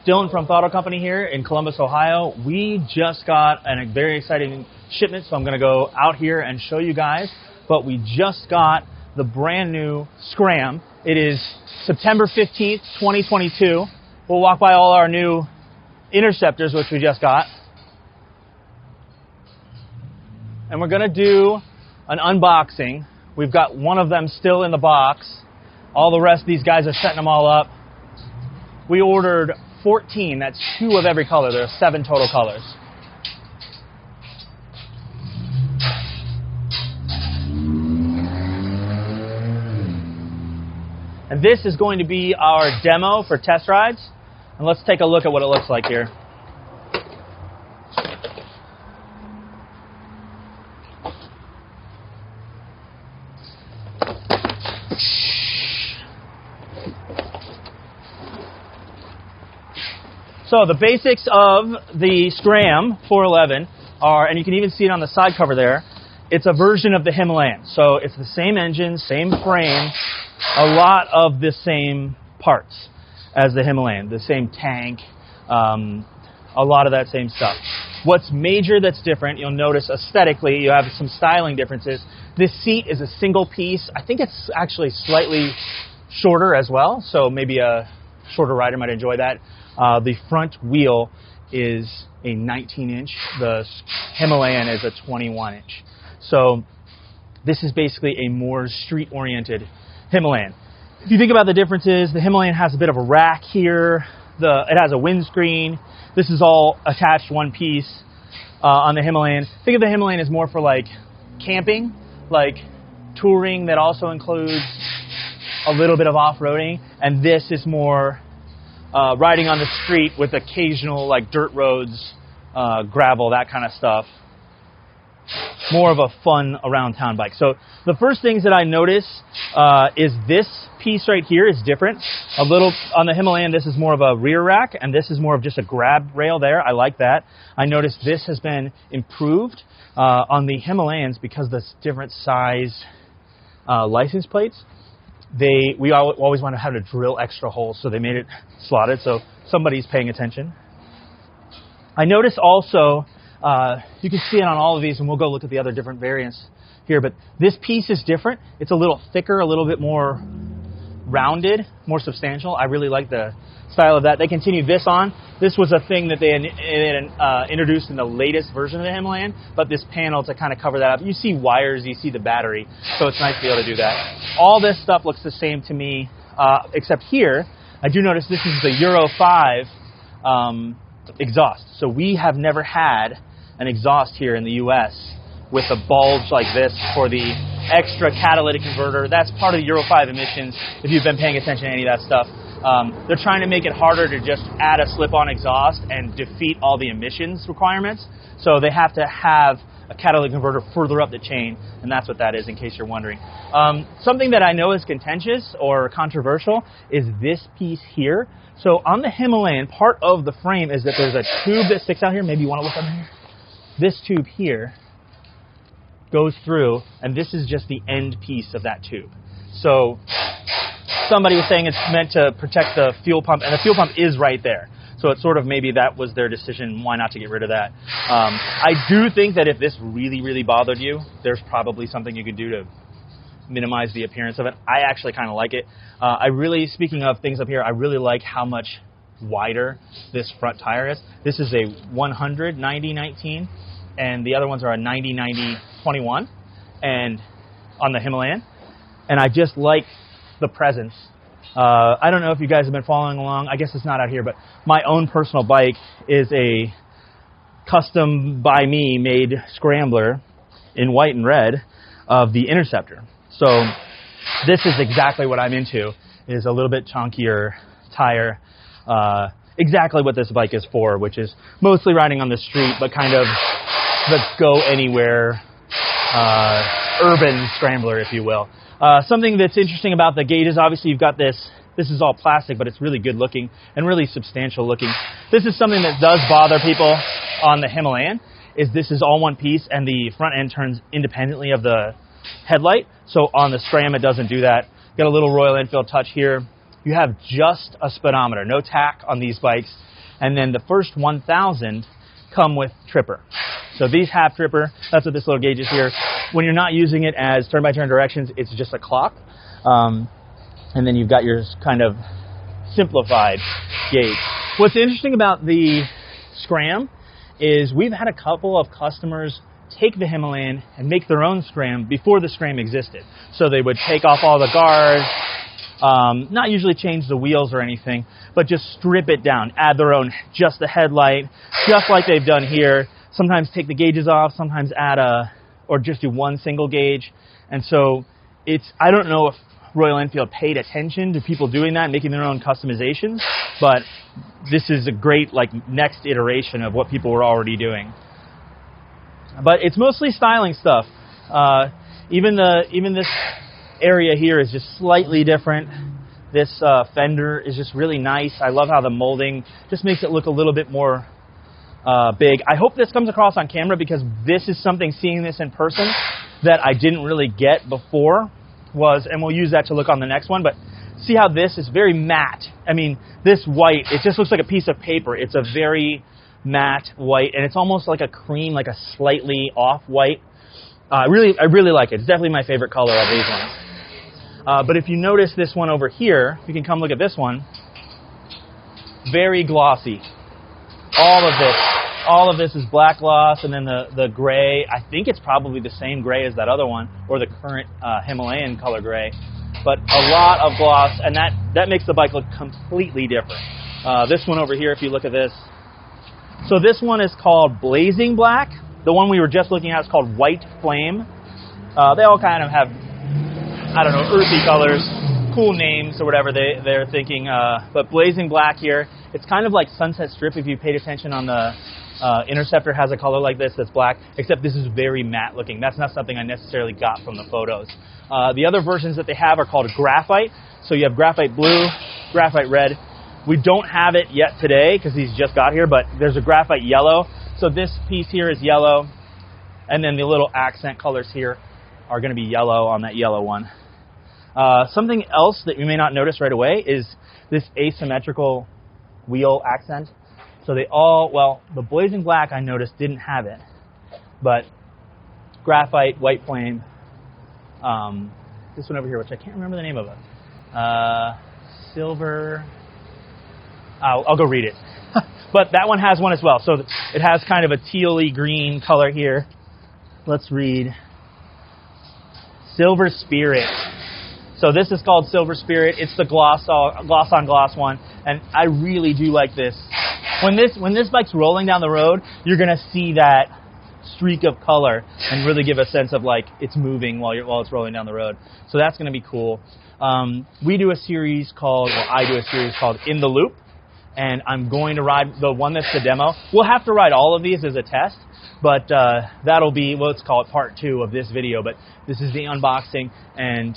Dylan from Throttle Company here in Columbus, Ohio. We just got a very exciting shipment, so I'm going to go out here and show you guys. But we just got the brand new Scram. It is September 15th, 2022. We'll walk by all our new Interceptors, which we just got. And we're going to do an unboxing. We've got one of them still in the box. All the rest, these guys are setting them all up. We ordered 14, that's 2 of every color. There are 7 total colors. And this is going to be our demo for test rides. And let's take a look at what it looks like here. So the basics of the Scram 411 are, and you can even see it on the side cover there, it's a version of the Himalayan. So it's the same engine, same frame, a lot of the same parts as the Himalayan, the same tank, a lot of that same stuff. What's major that's different, you'll notice aesthetically, you have some styling differences. This seat is a single piece. I think it's actually slightly shorter as well, so maybe a shorter rider might enjoy that. The front wheel is a 19-inch. The Himalayan is a 21-inch. So this is basically a more street-oriented Himalayan. If you think about the differences, the Himalayan has a bit of a rack here. It has a windscreen. This is all attached one piece on the Himalayan. Think of the Himalayan as more for like camping, like touring that also includes a little bit of off-roading. And this is more riding on the street with occasional like dirt roads, gravel, that kind of stuff. More of a fun around town bike. So the first things that I notice is this piece right here is different. A little on the Himalayan, this is more of a rear rack, and this is more of just a grab rail there. I like that. I noticed this has been improved on the Himalayans because the different size license plates. We always want to have to drill extra holes, so they made it slotted, so somebody's paying attention. I noticed also, you can see it on all of these, and we'll go look at the other different variants here, but this piece is different. It's a little thicker, a little bit more rounded, more substantial. I really like the style of that. They continued this on. This was a thing that they introduced in the latest version of the Himalayan, but this panel to kind of cover that up. You see wires, you see the battery, so it's nice to be able to do that. All this stuff looks the same to me, except here, I do notice this is the Euro 5 exhaust. So we have never had an exhaust here in the U.S. with a bulge like this for the extra catalytic converter. That's part of the Euro 5 emissions, if you've been paying attention to any of that stuff. They're trying to make it harder to just add a slip-on exhaust and defeat all the emissions requirements. So they have to have a catalytic converter further up the chain, and that's what that is, in case you're wondering. Something that I know is contentious or controversial is this piece here. So on the Himalayan, part of the frame is that there's a tube that sticks out here. Maybe you want to look under here. This tube here goes through, and this is just the end piece of that tube. So somebody was saying it's meant to protect the fuel pump, and the fuel pump is right there. So it's sort of maybe that was their decision, why not to get rid of that. I do think that if this really, really bothered you, there's probably something you could do to minimize the appearance of it. I actually kind of like it. Speaking of things up here, I really like how much wider this front tire is. This is a 100 90/19, and the other ones are a 90 90/21, and on the Himalayan. And I just like the presence. I don't know if you guys have been following along. I guess it's not out here, but my own personal bike is a custom by me made scrambler in white and red of the Interceptor. So this is exactly what I'm into, is a little bit chunkier tire. Exactly what this bike is for, which is mostly riding on the street, but kind of the go anywhere urban scrambler, if you will. Something that's interesting about the gauge is obviously you've got this is all plastic, but it's really good looking and really substantial looking. This is something that does bother people on the Himalayan, is this is all one piece and the front end turns independently of the headlight. So on the Scram, it doesn't do that. Got a little Royal Enfield touch here. You have just a speedometer, no tack on these bikes. And then the first 1,000 come with tripper. So these have tripper. That's what this little gauge is here. When you're not using it as turn-by-turn directions, it's just a clock. And then you've got your kind of simplified gauge. What's interesting about the Scram is we've had a couple of customers take the Himalayan and make their own Scram before the Scram existed. So they would take off all the guards, not usually change the wheels or anything, but just strip it down, add their own, just the headlight, just like they've done here. Sometimes take the gauges off, sometimes add or just do one single gauge. And so I don't know if Royal Enfield paid attention to people doing that, making their own customizations, but this is a great next iteration of what people were already doing. But it's mostly styling stuff. Even this area here is just slightly different. This fender is just really nice. I love how the molding just makes it look a little bit more big. I hope this comes across on camera, because this is something, seeing this in person, that I didn't really get before and we'll use that to look on the next one, but see how this is very matte. I mean, this white, it just looks like a piece of paper. It's a very matte white, and it's almost like a cream, like a slightly off white. I really like it. It's definitely my favorite color of these ones. But if you notice this one over here, you can come look at this one. Very glossy. All of this is black gloss, and then the gray, I think it's probably the same gray as that other one, or the current Himalayan color gray. But a lot of gloss, and that makes the bike look completely different. This one over here, if you look at this. So this one is called Blazing Black. The one we were just looking at is called White Flame. They all kind of have, I don't know, earthy colors, cool names or whatever they're thinking. But Blazing Black here, it's kind of like Sunset Strip if you paid attention on the Interceptor has a color like this that's black, except this is very matte looking. That's not something I necessarily got from the photos. The other versions that they have are called Graphite. So you have Graphite Blue, Graphite Red. We don't have it yet today because these just got here, but there's a Graphite Yellow. So this piece here is yellow, and then the little accent colors here are going to be yellow on that yellow one. Something else that you may not notice right away is this asymmetrical wheel accent. So they all, well, the Blazing Black I noticed didn't have it, but Graphite, White Flame, this one over here, which I can't remember the name of it, Silver, I'll go read it. But that one has one as well. So it has kind of a tealy green color here. Let's read. Silver Spirit. So this is called Silver Spirit. It's the gloss on gloss one, and I really do like this. When this bike's rolling down the road, you're gonna see that streak of color and really give a sense of like it's moving while it's rolling down the road. So that's gonna be cool. I do a series called In the Loop, and I'm going to ride the one that's the demo. We'll have to ride all of these as a test, but that'll be, well, let's call it part 2 of this video, but this is the unboxing, and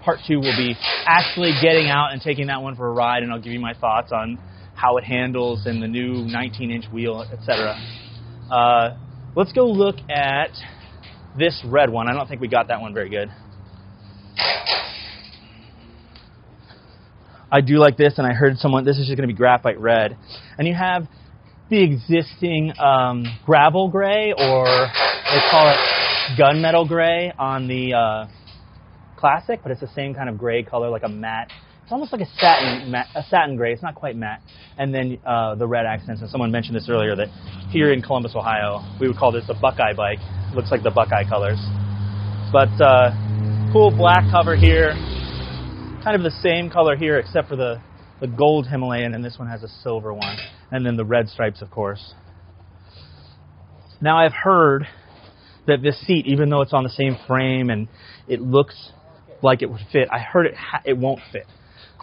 part 2 will be actually getting out and taking that one for a ride, and I'll give you my thoughts on how it handles and the new 19-inch wheel, etc. Let's go look at this red one. I don't think we got that one very good. I do like this, and I heard someone, this is just going to be Graphite Red. And you have the existing gravel gray, or they call it gunmetal gray on the Classic, but it's the same kind of gray color, like a matte. It's almost like a satin gray. It's not quite matte. And then the red accents, and someone mentioned this earlier, that here in Columbus, Ohio, we would call this a Buckeye bike. It looks like the Buckeye colors. But cool black cover here. Kind of the same color here, except for the gold Himalayan, and this one has a silver one. And then the red stripes, of course. Now, I've heard that this seat, even though it's on the same frame and it looks like it would fit, I heard it won't fit.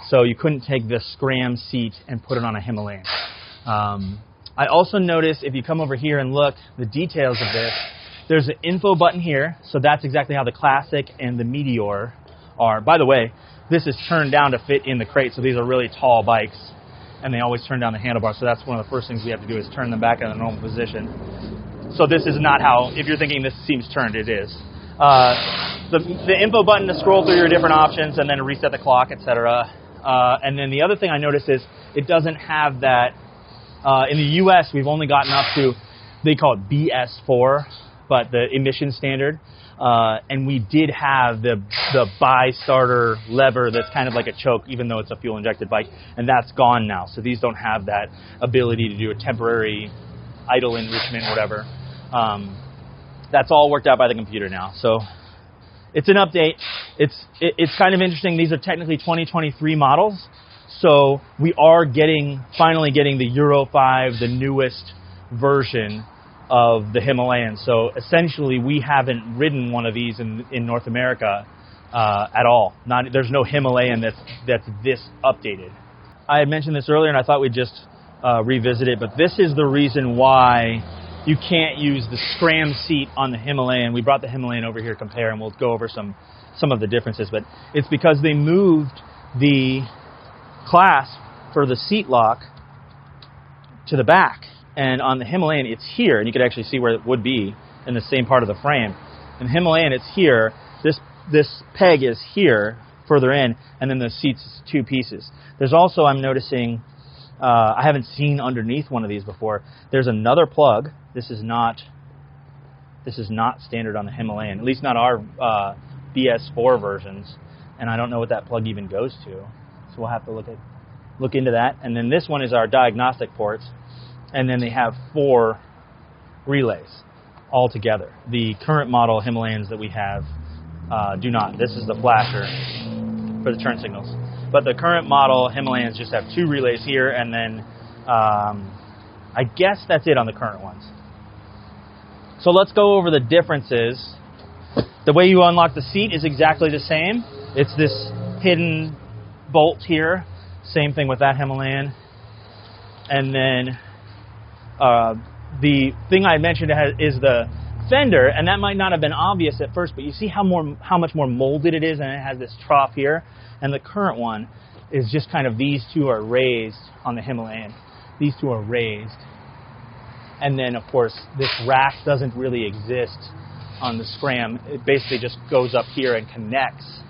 So you couldn't take the Scram seat and put it on a Himalayan. I also noticed, if you come over here and look, the details of this, there's an info button here, so that's exactly how the Classic and the Meteor are. By the way, this is turned down to fit in the crate, so these are really tall bikes, and they always turn down the handlebars, so that's one of the first things we have to do is turn them back in the normal position. So this is not how, if you're thinking this seems turned, it is. The info button to scroll through your different options and then reset the clock, etc. And then the other thing I noticed is it doesn't have that In the U.S., we've only gotten up to, they call it BS4, but the emission standard. And we did have the bi-starter lever that's kind of like a choke, even though it's a fuel-injected bike, and that's gone now. So these don't have that ability to do a temporary idle enrichment, whatever. That's all worked out by the computer now. So it's an update. It's kind of interesting. These are technically 2023 models. So we are finally getting the Euro 5, the newest version of the Himalayan. So essentially, we haven't ridden one of these in North America at all. There's no Himalayan that's this updated. I had mentioned this earlier, and I thought we'd just revisit it, but this is the reason why you can't use the Scram seat on the Himalayan. We brought the Himalayan over here to compare, and we'll go over some of the differences, but it's because they moved the clasp for the seat lock to the back. And on the Himalayan, it's here, and you could actually see where it would be in the same part of the frame. In the Himalayan, it's here. This peg is here, further in, and then the seat's two pieces. There's also, I'm noticing, I haven't seen underneath one of these before. There's another plug. This is not standard on the Himalayan, at least not our BS4 versions. And I don't know what that plug even goes to, so we'll have to look into that. And then this one is our diagnostic ports. And then they have 4 relays all together. The current model Himalayans that we have do not. This is the flasher for the turn signals. But the current model Himalayans just have 2 relays here, and then I guess that's it on the current ones. So let's go over the differences. The way you unlock the seat is exactly the same. It's this hidden bolt here. Same thing with that Himalayan. And then the thing I mentioned is the fender, and that might not have been obvious at first, but you see how much more molded it is, and it has this trough here. And the current one is just kind of, these two are raised on the Himalayan. These two are raised. And then, of course, this rack doesn't really exist on the Scram. It basically just goes up here and connects.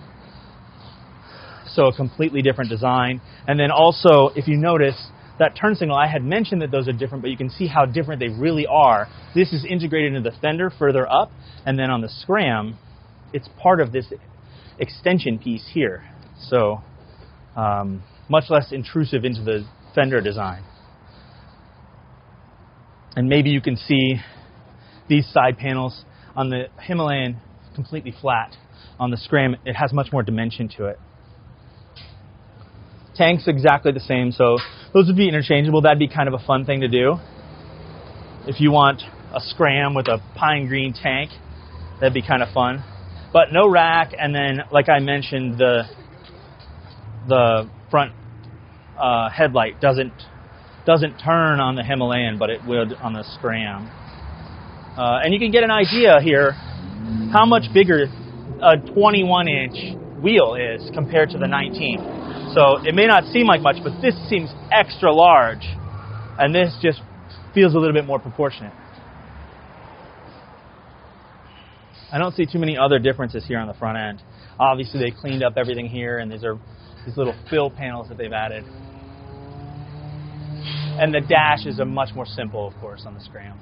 So a completely different design. And then also, if you notice, that turn signal, I had mentioned that those are different, but you can see how different they really are. This is integrated into the fender further up, and then on the Scram, it's part of this extension piece here. So much less intrusive into the fender design. And maybe you can see these side panels on the Himalayan completely flat. On the Scram, it has much more dimension to it. Tank's exactly the same, so those would be interchangeable. That'd be kind of a fun thing to do. If you want a Scram with a pine green tank, that'd be kind of fun. But no rack, and then, like I mentioned, the front headlight doesn't turn on the Himalayan, but it would on the Scram. And you can get an idea here how much bigger a 21-inch wheel is compared to the 19. So it may not seem like much, but this seems extra large, and this just feels a little bit more proportionate. I don't see too many other differences here on the front end. Obviously, they cleaned up everything here, and these are these little fill panels that they've added. And the dash is a much more simple, of course, on the Scram.